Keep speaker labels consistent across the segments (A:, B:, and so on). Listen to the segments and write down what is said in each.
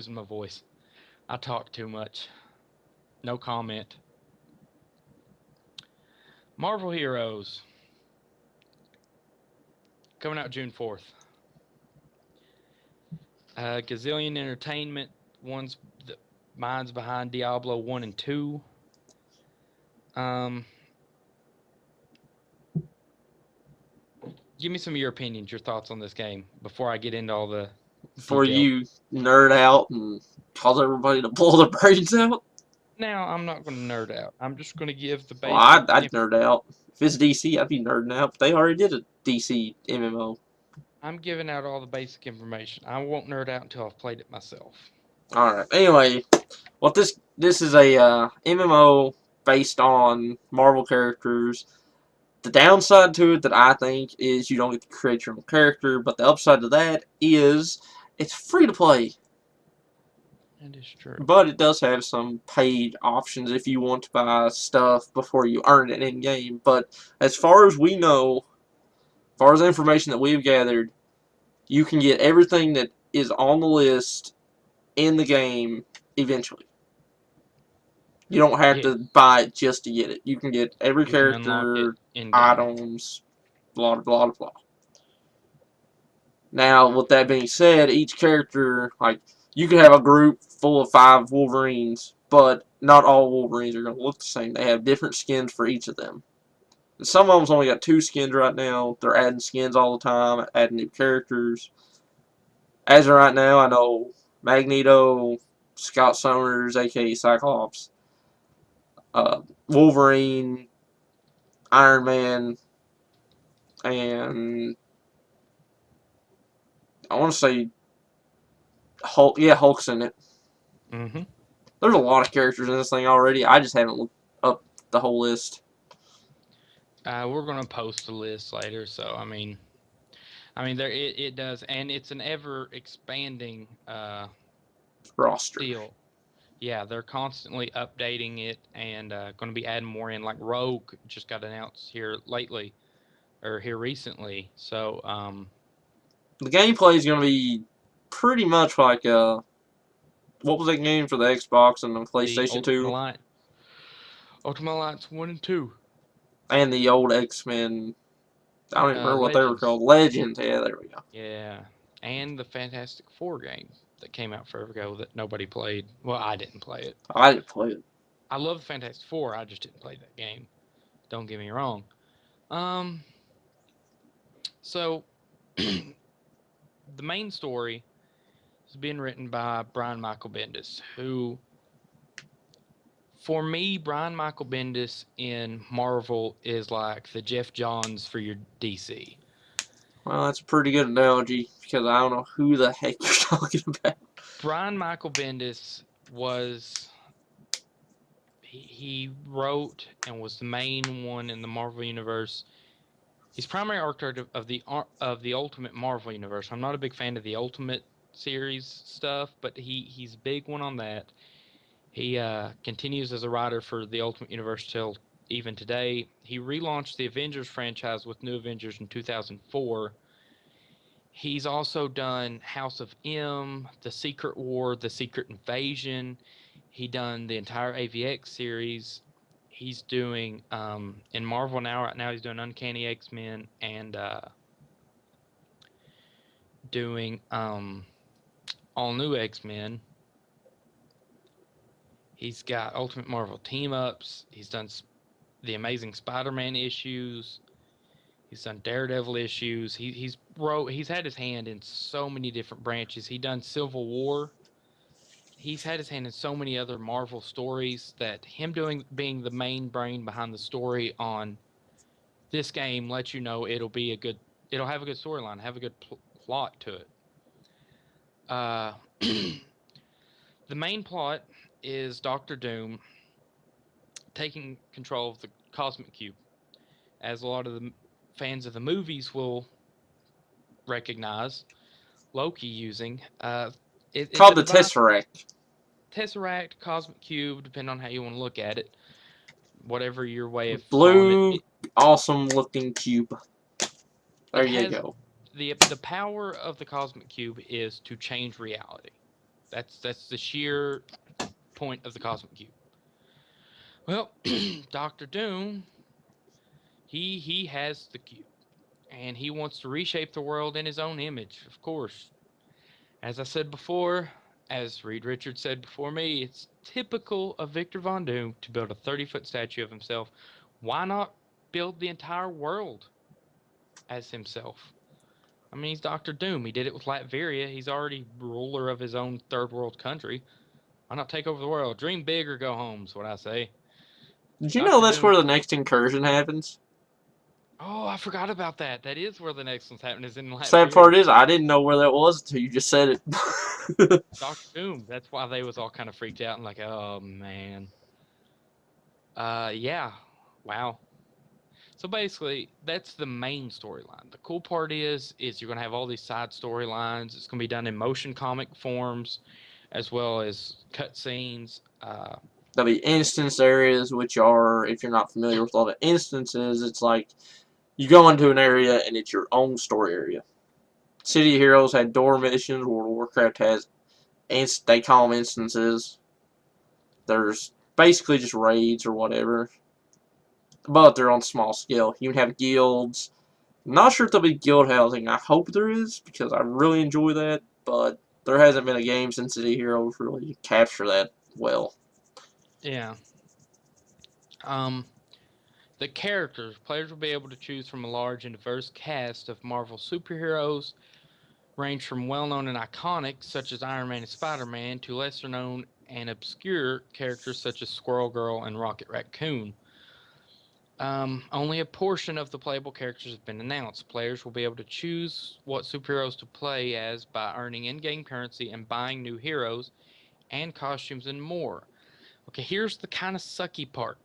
A: losing my voice. I talk too much. No comment. Marvel Heroes coming out June 4th. Gazillion Entertainment, one's the minds behind Diablo 1 and 2. Um, Give me some of your opinions, your thoughts on this game before I get into all the
B: Before
A: details.
B: you nerd out and cause everybody to pull their brains out.
A: Now, I'm not going to nerd out. I'm just going to give the
B: Well,
A: basic.
B: I'd nerd out. If it's DC, I'd be nerding out. But they already did a DC MMO.
A: I'm giving out all the basic information. I won't nerd out until I've played it myself.
B: All right. Anyway, what this is a MMO based on Marvel characters. The downside to it that I think is you don't get to create your own character, but the upside to that is it's free to play.
A: That is true.
B: But it does have some paid options if you want to buy stuff before you earn it in game. But as far as we know, as far as the information that we've gathered, you can get everything that is on the list in the game eventually. You don't have
A: Yeah,
B: to buy it just to get it. You can get every
A: you can unlock it
B: character,
A: in game.
B: items, blah, blah, blah, blah. Now, with that being said, each character, like, you could have a group full of 5 Wolverines, but not all Wolverines are going to look the same. They have different skins for each of them. And some of them's only got 2 skins right now. They're adding skins all the time, adding new characters. As of right now, I know Magneto, Scott Summers, aka Cyclops, Wolverine, Iron Man, and I want to say Hulk. Yeah, Hulk's in it.
A: Mm-hmm.
B: There's a lot of characters in this thing already. I just haven't looked up the whole list.
A: We're gonna post a list later, so there it does, and it's an ever expanding
B: Roster.
A: deal. Yeah, they're constantly updating it and going to be adding more in. Like Rogue just got announced here lately or here recently. So
B: The gameplay is going to be pretty much like what was that game for the Xbox and the
A: the
B: PlayStation 2
A: Ultimate Alliance 1 and 2,
B: and the old X-Men. I don't even remember what they were
A: Legends.
B: called. Legends. Yeah, there we go.
A: Yeah, and the Fantastic Four game that came out forever ago that nobody played. Well, I didn't play it.
B: I didn't play it.
A: I love the Fantastic Four. I just didn't play that game. Don't get me wrong. Um, so the main story is being written by Brian Michael Bendis, who, for me, Brian Michael Bendis in Marvel is like the Jeff Johns for your DC.
B: Well, that's a pretty good analogy because I don't know who the heck you're talking about.
A: Brian Michael Bendis was he wrote and was the main one in the Marvel universe. He's primary architect of the Ultimate Marvel universe. I'm not a big fan of the Ultimate series stuff, but he's a big one on that. He continues as a writer for the Ultimate Universe till even today. He relaunched the Avengers franchise with New Avengers in 2004. He's also done House of M, The Secret War, The Secret Invasion. He done the entire AVX series. He's doing in Marvel now. Right now, he's doing Uncanny X-Men and doing all new X-Men. He's got Ultimate Marvel team ups. He's done the Amazing Spider-Man issues. He's done Daredevil issues. He's had his hand in so many different branches. He done Civil War. He's had his hand in so many other Marvel stories that him being the main brain behind the story on this game lets you know it'll have a good storyline, have a good plot to it. The main plot is Doctor Doom taking control of the Cosmic Cube, as a lot of the fans of the movies will recognize Loki using. It's a
B: Called the
A: device,
B: Tesseract.
A: Tesseract, Cosmic Cube, depending on how you want to look at it. Whatever your way of calling it,
B: Blue, awesome looking cube. There
A: it
B: you
A: has
B: go.
A: the power of the Cosmic Cube is to change reality. That's the sheer point of the Cosmic Cube. Well, Doctor Doom, he has the cube, and he wants to reshape the world in his own image. Of course, as I said before, as Reed Richards said before me, it's typical of Victor Von Doom to build a 30-foot statue of himself. Why not build the entire world as himself? I mean, he's Doctor Doom. He did it with Latveria. He's already ruler of his own third world country. Why not take over the world? Dream big or go home, is what I say.
B: Did you know
A: Doctor
B: that's
A: Doom.
B: where the next incursion happens?
A: Oh, I forgot about that. That is where the next one's happening, is in
B: Sad
A: Latveria.
B: part is, I didn't know where that was until you just said it.
A: Doctor Doom. That's why they was all kind of freaked out and like, oh man. Yeah. Wow. So basically, that's the main storyline. The cool part is you're gonna have all these side storylines. It's gonna be done in motion comic forms, as well as cutscenes.
B: There'll be instance areas, which are, if you're not familiar with all the instances, it's like you go into an area and it's your own story area. City of Heroes had door missions. World of Warcraft has, they call them instances. There's basically just raids or whatever, but they're on small scale. You can have guilds. Not sure if there'll be guild housing. I hope there is, because I really enjoy that, but there hasn't been a game since City of Heroes really capture that well.
A: Yeah. The characters players will be able to choose from a large and diverse cast of Marvel superheroes, range from well-known and iconic such as Iron Man and Spider-Man to lesser-known and obscure characters such as Squirrel Girl and Rocket Raccoon. Only a portion of the playable characters have been announced. Players will be able to choose what superheroes to play as by earning in-game currency and buying new heroes and costumes and more. Okay, here's the kind of sucky part.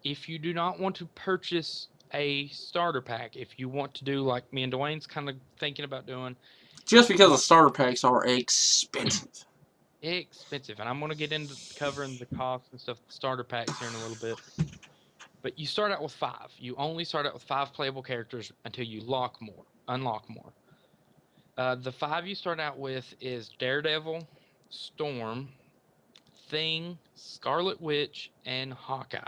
A: If you do not want to purchase a starter pack, if you want to do like me and Dwayne's kind of thinking about doing,
B: Just because the
A: want
B: starter packs are expensive.
A: expensive, and I'm going to get into covering the cost and stuff, the starter packs here in a little bit. But you start out with 5. You only start out with 5 playable characters until you unlock more. The 5 you start out with is Daredevil, Storm, Thing, Scarlet Witch, and Hawkeye.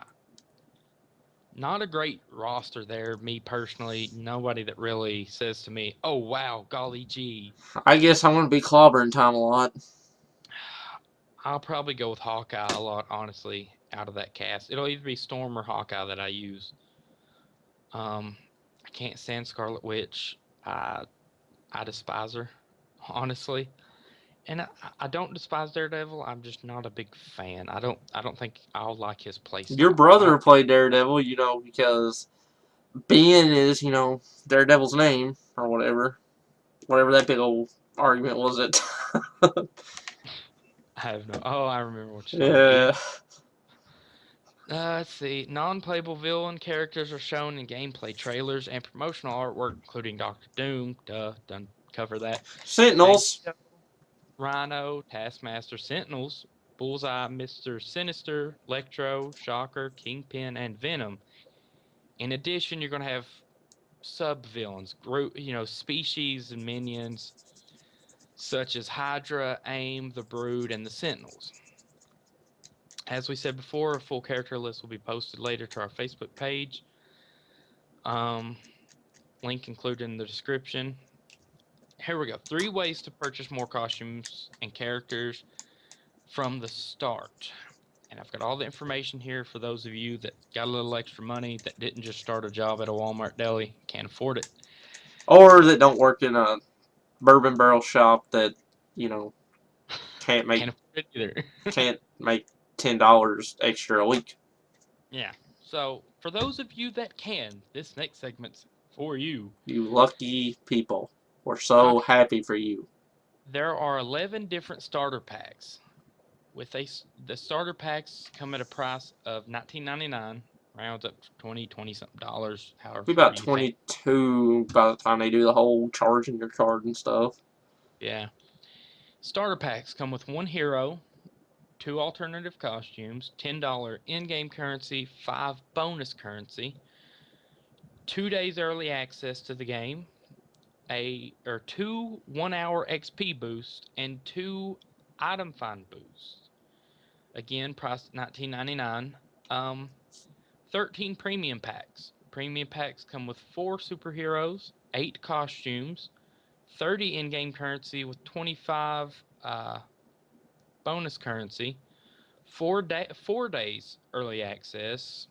A: Not a great roster there, me personally. Nobody that really says to me, oh wow, golly gee.
B: I guess I'm going to be clobbering time a lot.
A: I'll probably go with Hawkeye a lot, honestly, out of that cast. It'll either be Storm or Hawkeye that I use. I can't stand Scarlet Witch. I despise her, honestly. And I don't despise Daredevil. I'm just not a big fan. I don't think I'll like his
B: Your
A: playstyle.
B: brother played Daredevil, because Ben is, Daredevil's name, or whatever. Whatever that big old argument was at.
A: I have no. Oh, I remember what you're talking about. Yeah.
B: Yeah.
A: Let's see. Non-playable villain characters are shown in gameplay trailers and promotional artwork, including Doctor Doom. Duh, done cover that.
B: Sentinels.
A: Magneto, Rhino, Taskmaster, Sentinels, Bullseye, Mr. Sinister, Electro, Shocker, Kingpin, and Venom. In addition, you're going to have sub-villains, species and minions such as Hydra, AIM, the Brood, and the Sentinels. As we said before, a full character list will be posted later to our Facebook page. Link included in the description. Here we go. 3 ways to purchase more costumes and characters from the start. And I've got all the information here for those of you that got a little extra money that didn't just start a job at a Walmart deli, can't afford it.
B: Or that don't work in a bourbon barrel shop that, can't make
A: Can't afford it either.
B: can't make $10 extra a week.
A: Yeah. So for those of you that can, this next segment's for you.
B: You lucky people. We're so happy for you.
A: There are 11 different starter packs. The starter packs come at a price of $19.99, rounds up to $20 something dollars. However,
B: Be about
A: you think.
B: 22 by the time they do the whole charging your card and stuff.
A: Yeah. Starter packs come with 1 hero, 2 alternative costumes, $10 in-game currency, 5 bonus currency, 2 days early access to the game, 2 1-hour XP boosts, and 2 Item Find Boost. Again, priced $19.99. 13 premium packs. Premium packs come with 4 superheroes, 8 costumes, 30 in-game currency with 25 bonus currency, 4 days early access,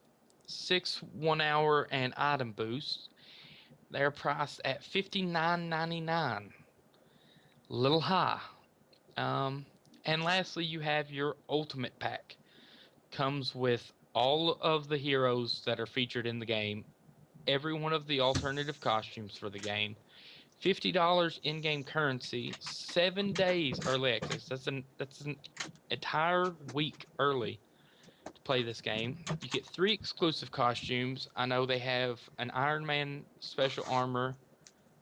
A: 6 1-hour and item boosts. They're priced at $59.99. Little high. And lastly, you have your ultimate pack. Comes with all of the heroes that are featured in the game, every one of the alternative costumes for the game, $50 in-game currency, 7 days early access. That's an entire week early to play this game. You get 3 exclusive costumes. I know they have an Iron Man special armor.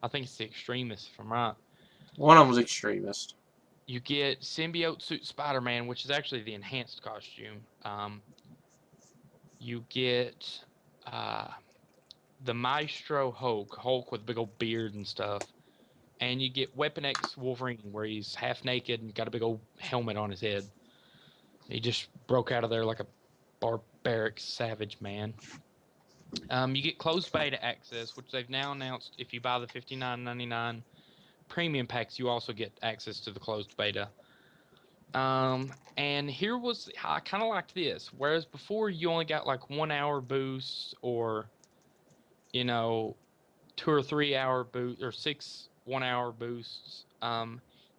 A: I think it's the Extremist, if I'm right.
B: One of them was Extremist.
A: You get Symbiote Suit Spider-Man, which is actually the enhanced costume. You get the Maestro Hulk with a big old beard and stuff. And you get Weapon X Wolverine, where he's half naked and got a big old helmet on his head. He just broke out of there like a barbaric savage man. You get closed beta access, which they've now announced. If you buy the $59.99 premium packs, you also get access to the closed beta. And here was, I kind of liked this. Whereas before you only got like 1 hour boosts or, 2 or 3 hour boost or 6 1-hour boosts.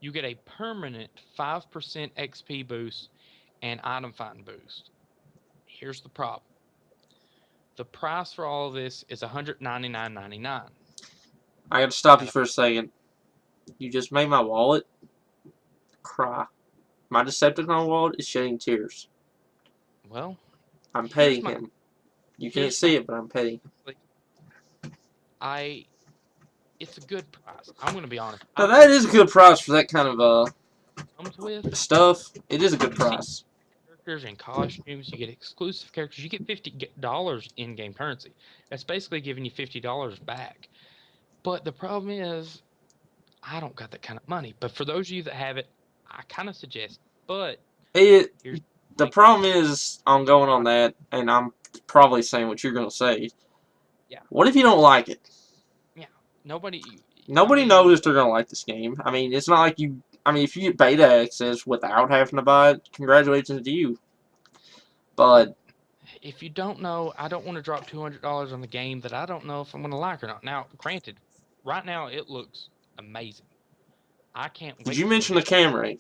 A: You get a permanent 5% XP boost and item find boost. Here's the problem. The price for all of this is $199.99.
B: I got to stop you for a second. You just made my wallet cry. My Decepticon wallet is shedding tears.
A: Well,
B: I'm petting him. You can't see it, but I'm petting him.
A: It's a good price. I'm going to be honest.
B: Now that is a good price for that kind of
A: comes with
B: stuff. It is a good price.
A: Characters and costumes. You get exclusive characters. You get $50 in-game currency. That's basically giving you $50 back. But the problem is, I don't got that kind of money. But for those of you that have it, I kind of suggest. But
B: the problem is, I'm going on that, and I'm probably saying what you're going to say.
A: Yeah.
B: What if you don't like it?
A: Yeah. Nobody
B: knows if they're going to like this game. I mean, it's not like you... I mean, if you get beta access without having to buy it, congratulations to you. But...
A: if you don't know, I don't want to drop $200 on the game that I don't know if I'm going to like or not. Now, granted, right now it looks amazing. I can't wait.
B: Did you mention the camera?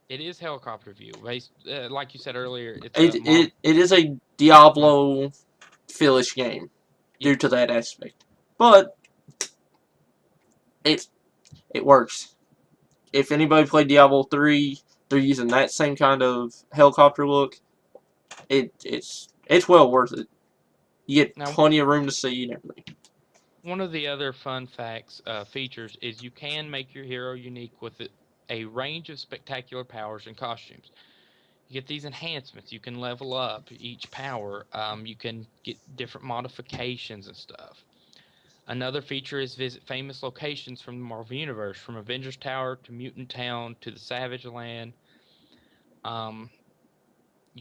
A: It is helicopter view. Like you said earlier,
B: it is a Diablo feel-ish game due to that aspect. But it works. If anybody played Diablo 3, they're using that same kind of helicopter look. It's well worth it. You get plenty of room to see and everything.
A: One of the other fun features is you can make your hero unique with a range of spectacular powers and costumes. You get these enhancements. You can level up each power. You can get different modifications and stuff. Another feature is visit famous locations from the Marvel Universe, from Avengers Tower to Mutant Town to the Savage Land. You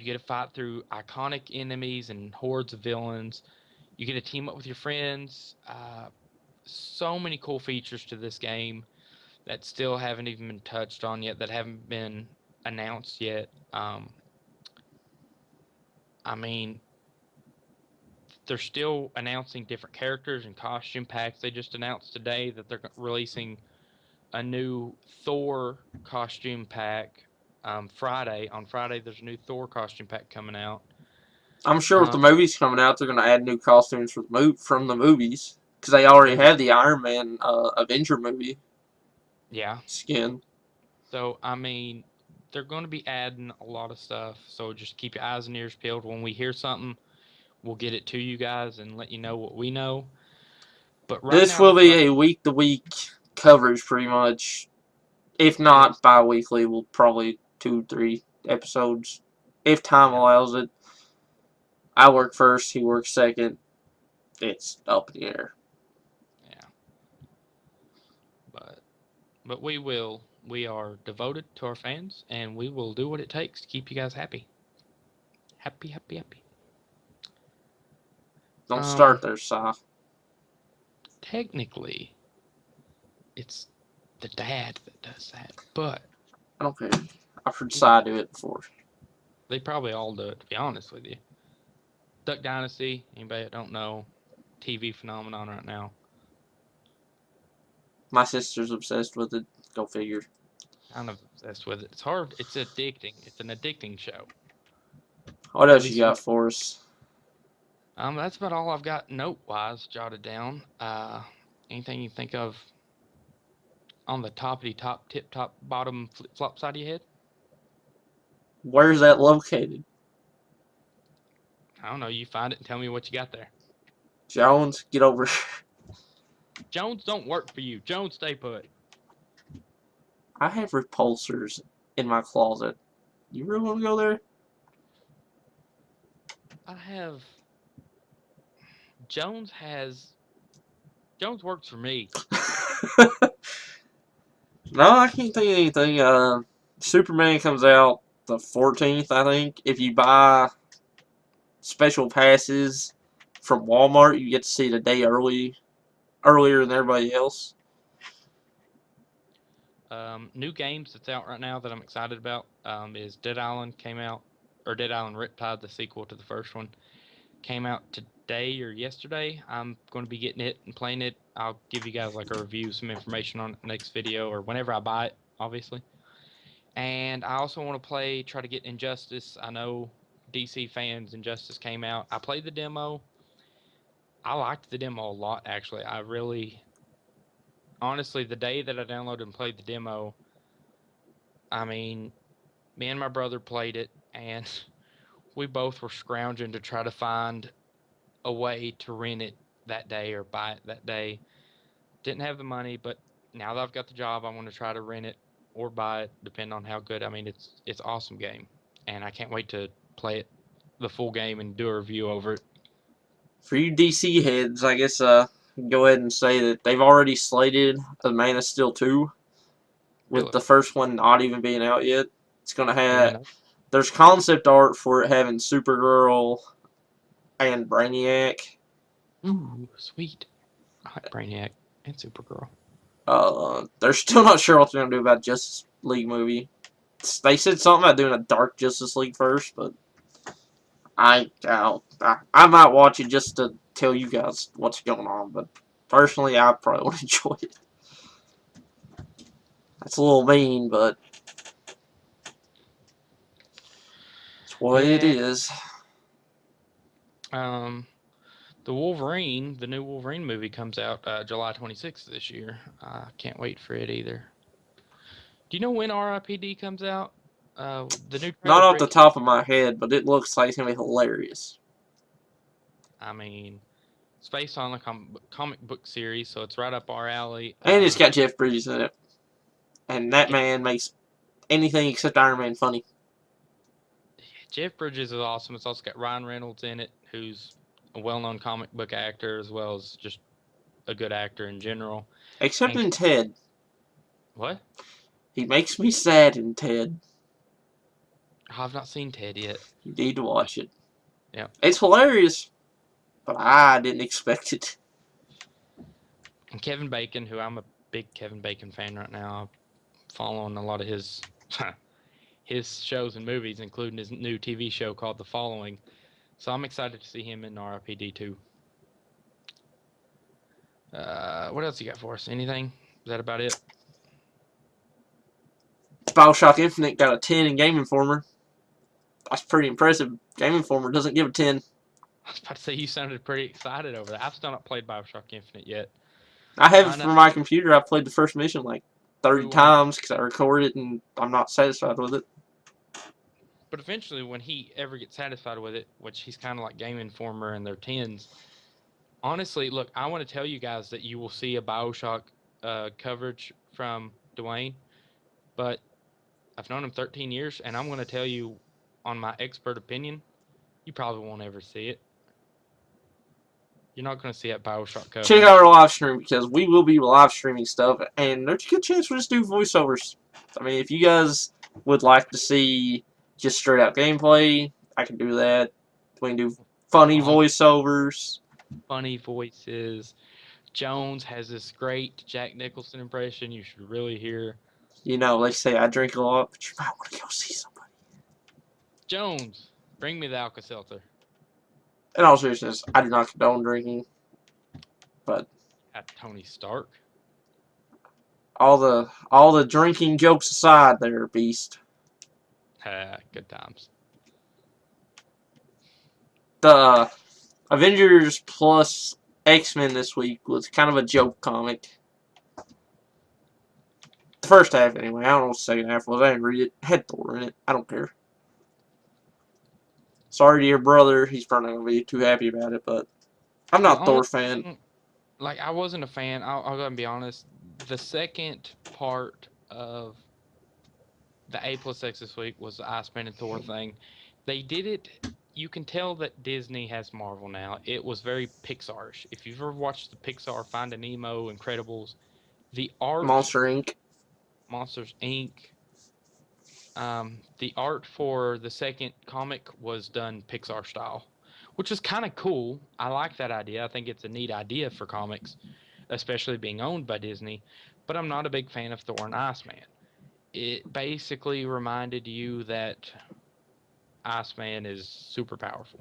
A: get to fight through iconic enemies and hordes of villains. You get to team up with your friends. So many cool features to this game that still haven't even been touched on yet, that haven't been announced yet. I mean, they're still announcing different characters and costume packs. They just announced today that they're releasing a new Thor costume pack. Friday, there's a new Thor costume pack coming out.
B: I'm sure with the movies coming out, they're going to add new costumes from the movies. Because they already have the Iron Man Avenger movie.
A: Yeah.
B: Skin.
A: So, I mean, they're going to be adding a lot of stuff. So just keep your eyes and ears peeled. When we hear something, we'll get it to you guys and let you know what we know. But right
B: this will be a week-to-week coverage, pretty much. If not bi-weekly, we'll probably 2-3 episodes. If time allows it. I work first, he works second. It's up in the air.
A: Yeah. But we will We are devoted to our fans, and we will do what it takes to keep you guys happy. Happy, happy, happy.
B: Don't start there, Si.
A: Technically, it's the dad that does that, but
B: I don't care. I've heard Si do it before.
A: they probably all do it, to be honest with you. Duck Dynasty, anybody that don't know, TV phenomenon right now.
B: My sister's obsessed with it. Go figure.
A: Kind of obsessed with it. It's hard. It's addicting. It's an addicting show.
B: What
A: At
B: else you
A: least
B: got for us?
A: that's about all I've got note-wise jotted down. Anything you think of on the toppity top, tip top, bottom flip flop side of your head?
B: Where's that located?
A: I don't know. You find it and tell me what you got there.
B: Jones, get over here.
A: Jones don't work for you. Jones, stay put.
B: I have repulsors in my closet. You really want to go there?
A: I have. Jones works for me.
B: No, I can't think of anything. Superman comes out the 14th, I think. If you buy special passes from Walmart, you get to see it a day earlier than everybody else.
A: New games that's out right now that I'm excited about is Dead Island came out, or Dead Island Riptide, the sequel to the first one, came out today or yesterday. I'm going to be getting it and playing it. I'll give you guys like a review, some information on it next video or whenever I buy it, obviously. And I also want to try to get Injustice. I know DC fans, Injustice came out. I played the demo. I liked the demo a lot, actually. Honestly, the day that I downloaded and played the demo, I mean, me and my brother played it, and we both were scrounging to try to find a way to rent it that day or buy it that day. Didn't have the money, but now that I've got the job, I'm going to try to rent it or buy it, depending on how good. I mean, it's awesome game, and I can't wait to play it the full game and do a review over it.
B: For you DC heads, I guess go ahead and say that they've already slated the Man of Steel 2, with
A: Really?
B: the first one not even being out yet. It's gonna have.
A: Man,
B: There's concept art for it having Supergirl and Brainiac.
A: ooh, sweet. I like Brainiac and Supergirl.
B: They're still not sure what they're gonna do about Justice League movie. They said something about doing a Dark Justice League first, but I might watch it just to tell you guys what's going on. But personally, I probably won't enjoy it. That's a little mean, but it's what it is.
A: The Wolverine, the new Wolverine movie comes out July 26th this year. I can't wait for it either. Do you know when R.I.P.D. comes out? The new
B: Not off the
A: trailer.
B: top of my head, but it looks like it's gonna be hilarious.
A: I mean, it's based on a comic book series, so it's right up our alley.
B: And it's got Jeff Bridges in it. And that man makes anything except Iron Man funny.
A: Jeff Bridges is awesome. It's also got Ryan Reynolds in it, who's a well-known comic book actor as well as just a good actor in general.
B: Except in Ted.
A: What?
B: He makes me sad in Ted.
A: Oh, I've not seen Ted yet.
B: You need to watch it.
A: Yeah.
B: It's hilarious, but I didn't expect it.
A: And Kevin Bacon, who I'm a big Kevin Bacon fan right now. I'm following a lot of his his shows and movies, including his new TV show called The Following. So I'm excited to see him in R.I.P.D. too. What else you got for us? Anything? Is that about it?
B: BioShock Infinite got a 10 in Game Informer. That's pretty impressive. Game Informer doesn't give a 10.
A: I was about to say you sounded pretty excited over that. I've still not played BioShock Infinite yet.
B: I have it for my computer. I've played the first mission like 30 times because I recorded it and I'm not satisfied with it.
A: But eventually, when he ever gets satisfied with it, which he's kind of like Game Informer and their 10s, honestly, look, I want to tell you guys that you will see a BioShock coverage from Dwayne, but I've known him 13 years, and I'm going to tell you, on my expert opinion, you probably won't ever see it. You're not going to see that BioShock coverage.
B: Check out our live stream because we will be live streaming stuff, and there's a good chance we'll just do voiceovers. I mean, if you guys would like to see just straight out gameplay, I can do that. We can do funny
A: On
B: voiceovers.
A: funny voices. Jones has this great Jack Nicholson impression you should really hear.
B: You know, they say I drink a lot, but you might want to go see somebody.
A: Jones, bring me the Alka-Seltzer.
B: In all seriousness, I do not condone drinking, but
A: Tony Stark.
B: all the drinking jokes aside, there, Beast.
A: Good times.
B: The Avengers plus X-Men this week was kind of a joke comic. The first half, anyway. I don't know what the second half was. I didn't read it. It had Thor in it. I don't care. Sorry to your brother. He's probably not going to be too happy about it, but I'm not a Thor fan.
A: Like, I wasn't a fan. I'll go and be honest. The second part of the A plus X this week was the Iceman and Thor thing. They did it. You can tell that Disney has Marvel now. It was very Pixar-ish. If you've ever watched the Pixar Finding Nemo, Incredibles, the art...
B: Monster Inc.
A: Monsters, Inc. The art for the second comic was done Pixar style, which is kind of cool. I like that idea. I think it's a neat idea for comics, especially being owned by Disney. But I'm not a big fan of Thor and Iceman. It basically reminded you that Iceman is super powerful,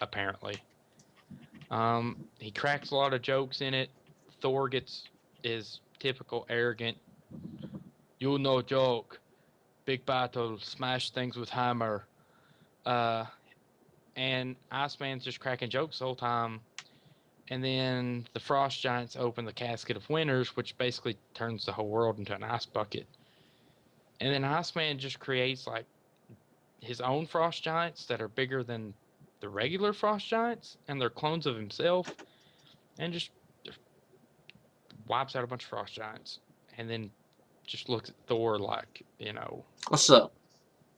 A: apparently. He cracks a lot of jokes in it. Thor is typical arrogant. You no joke. Big battle, smash things with hammer. And Iceman's just cracking jokes the whole time. And then the Frost Giants open the Casket of Winters, which basically turns the whole world into an ice bucket. And then Iceman just creates like his own Frost Giants that are bigger than the regular Frost Giants, and they're clones of himself, and just wipes out a bunch of Frost Giants. And then just looks at Thor like,
B: What's up?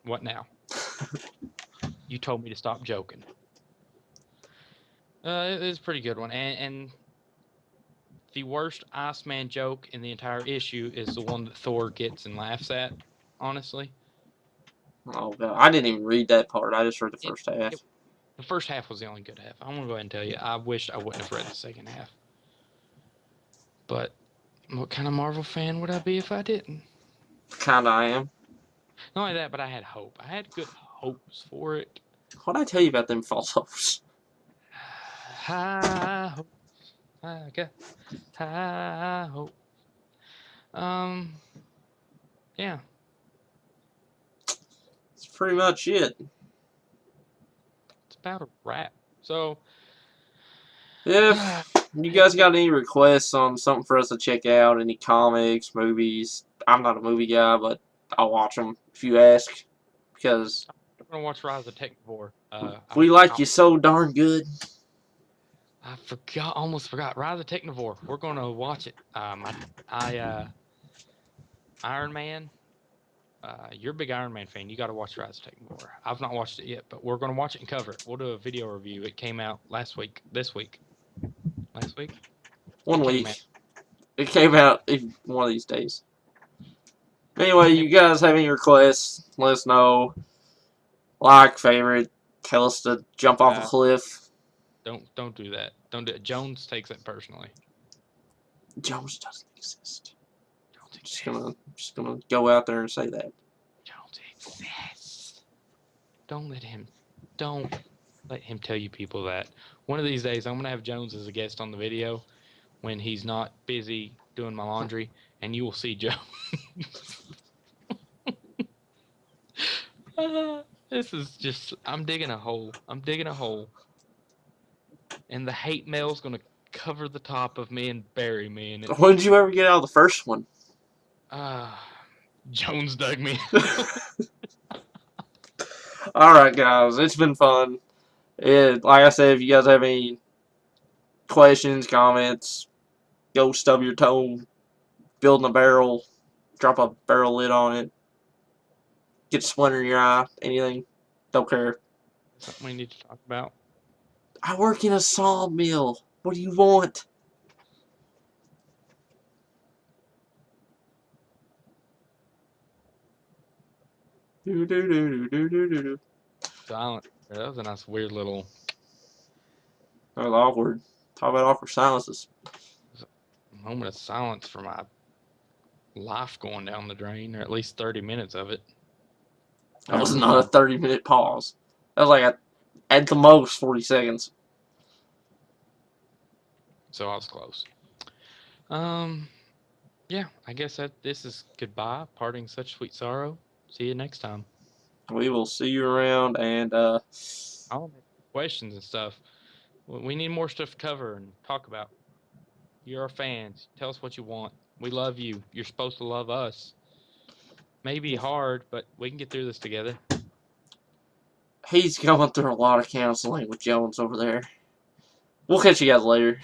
A: What now? You told me to stop joking. It's a pretty good one. And the worst Iceman joke in the entire issue is the one that Thor gets and laughs at, honestly.
B: Oh, God. I didn't even read that part. I just read the first half.
A: The first half was the only good half. I'm going to go ahead and tell you, I wish I wouldn't have read the second half. But what kind of Marvel fan would I be if I didn't?
B: Kinda I am.
A: Not only that, but I had hope. I had good hopes for it.
B: What'd I tell you about them false hopes?
A: High hopes. I got high hope. Yeah.
B: That's pretty much it.
A: It's about a wrap. So,
B: if you guys got any requests on something for us to check out, any comics, movies, I'm not a movie guy, but I'll watch them if you ask, because
A: I'm going to watch Rise of Technivore.
B: we like you so darn good.
A: I almost forgot. Rise of Technivore. We're going to watch it. Iron Man. You're a big Iron Man fan. You got to watch Rise of Technivore. I've not watched it yet, but we're going to watch it and cover it. We'll do a video review. It came out last week. This week. Last week?
B: One week. It came out one of these days. Anyway, you guys have any requests, let us know. Like, favorite, tell us to jump off a cliff.
A: Don't do that. Don't do it. Jones takes it personally.
B: Jones doesn't exist. I'm just gonna go out there and say that.
A: Jones exists. Don't let him tell you people that. One of these days, I'm gonna have Jones as a guest on the video when he's not busy doing my laundry, and you will see Jones. This is just, I'm digging a hole. And the hate mail's gonna cover the top of me and bury me in it.
B: When did you ever get out of the first one?
A: Jones dug me.
B: Alright, guys, it's been fun. Like I said, if you guys have any questions, comments, go stub your toe building a barrel, drop a barrel lid on it, get a splinter in your eye, anything, don't care.
A: Something we need to talk about.
B: I work in a sawmill. What do you want? Do do do do do do do do.
A: Silent. That was a nice, weird little
B: That was awkward. Talk about awkward silences.
A: moment of silence for my life going down the drain, or at least 30 minutes of it.
B: That was not a 30-minute pause. That was like at the most 40 seconds.
A: So I was close. Yeah, I guess that this is goodbye, parting such sweet sorrow. See you next time.
B: We will see you around, and
A: I'll have questions and stuff. We need more stuff to cover and talk about. You're our fans. Tell us what you want. We love you. You're supposed to love us. Maybe hard, but we can get through this together.
B: he's going through a lot of counseling with Jones over there. We'll catch you guys later.